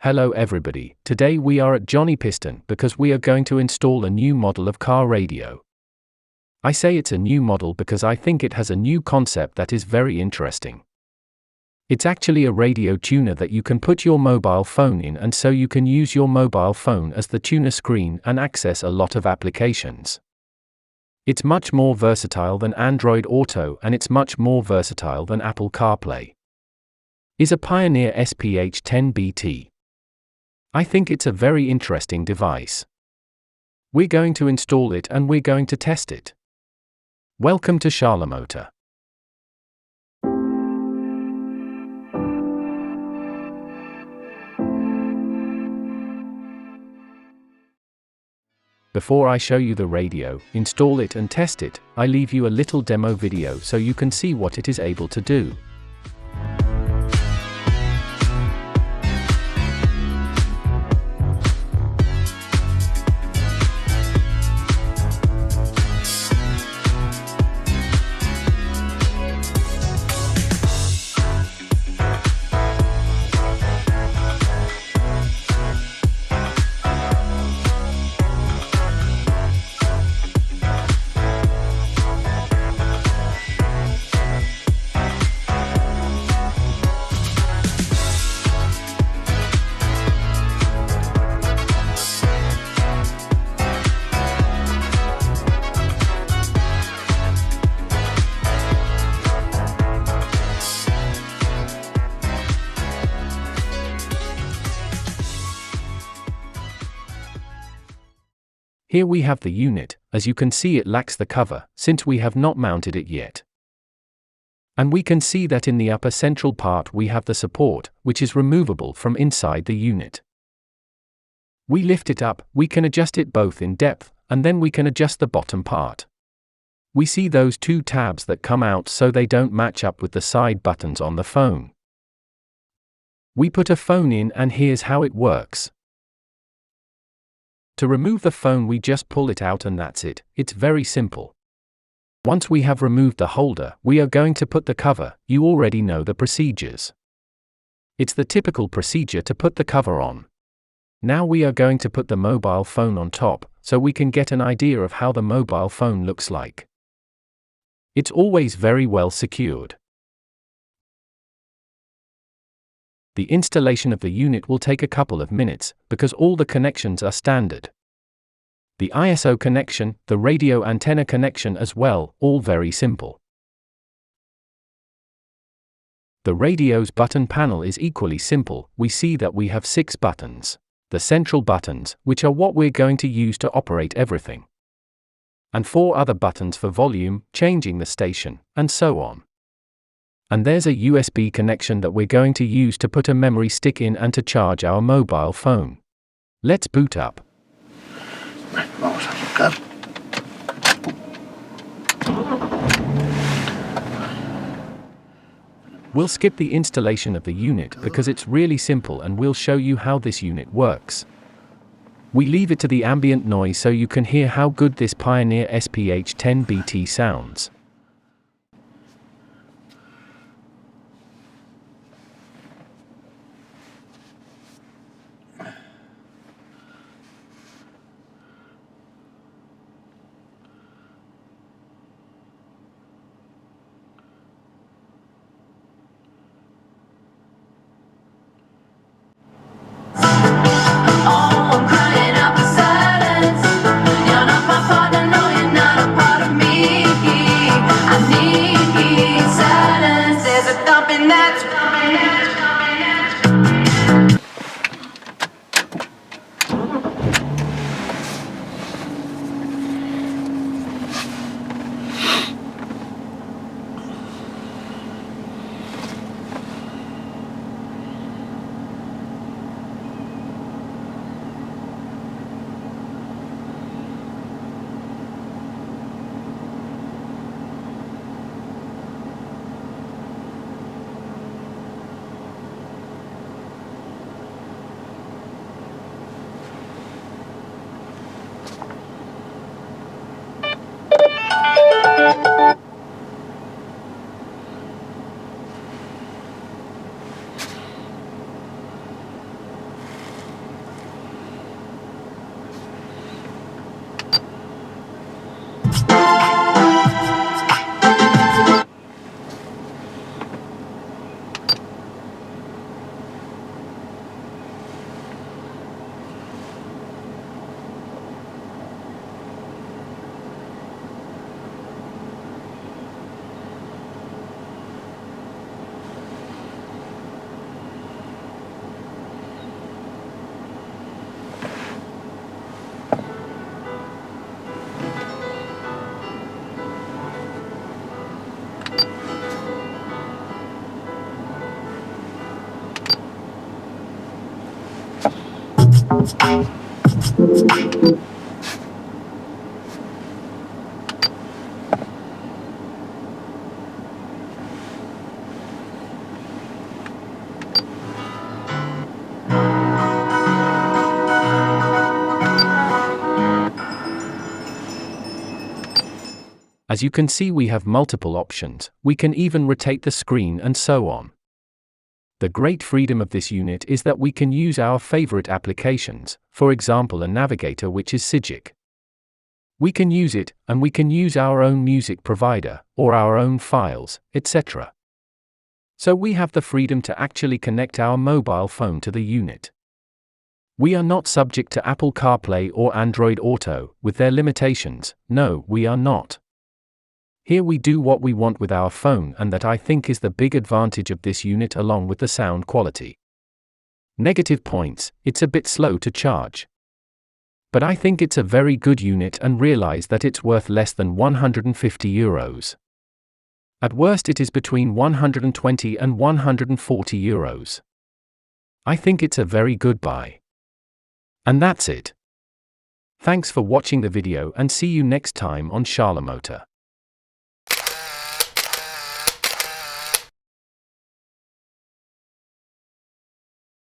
Hello everybody, today we are at Johnny Piston because we are going to install a new model of car radio. I say it's a new model because I think it has a new concept that is very interesting. It's actually a radio tuner that you can put your mobile phone in, and so you can use your mobile phone as the tuner screen and access a lot of applications. It's much more versatile than Android Auto, and it's much more versatile than Apple CarPlay. Is a Pioneer SPH-10BT. I think it's a very interesting device. We're going to install it and we're going to test it. Welcome to Charlomotor. Before I show you the radio, install it and test it, I leave you a little demo video so you can see what it is able to do. Here we have the unit. As you can see, it lacks the cover, since we have not mounted it yet. And we can see that in the upper central part we have the support, which is removable from inside the unit. We lift it up, we can adjust it both in depth, and then we can adjust the bottom part. We see those two tabs that come out so they don't match up with the side buttons on the phone. We put a phone in and here's how it works. To remove the phone, we just pull it out and that's it. It's very simple. Once we have removed the holder, we are going to put the cover. You already know the procedures. It's the typical procedure to put the cover on. Now we are going to put the mobile phone on top, so we can get an idea of how the mobile phone looks like. It's always very well secured. The installation of the unit will take a couple of minutes, because all the connections are standard. The ISO connection, the radio antenna connection as well, all very simple. The radio's button panel is equally simple. We see that we have 6 buttons. The central buttons, which are what we're going to use to operate everything. And 4 other buttons for volume, changing the station, and so on. And there's a USB connection that we're going to use to put a memory stick in and to charge our mobile phone. Let's boot up. Vamos a arrancar. We'll skip the installation of the unit because it's really simple, and we'll show you how this unit works. We leave it to the ambient noise so you can hear how good this Pioneer SPH-10BT sounds. As you can see, we have multiple options. We can even rotate the screen and so on. The great freedom of this unit is that we can use our favorite applications, for example a navigator which is Sigic. We can use it, and we can use our own music provider, or our own files, etc. So we have the freedom to actually connect our mobile phone to the unit. We are not subject to Apple CarPlay or Android Auto, with their limitations. No, we are not. Here we do what we want with our phone, and that I think is the big advantage of this unit along with the sound quality. Negative points: it's a bit slow to charge. But I think it's a very good unit and realize that it's worth less than €150. At worst it is between 120 and €140. I think it's a very good buy. And that's it. Thanks for watching the video and see you next time on Charlomotor.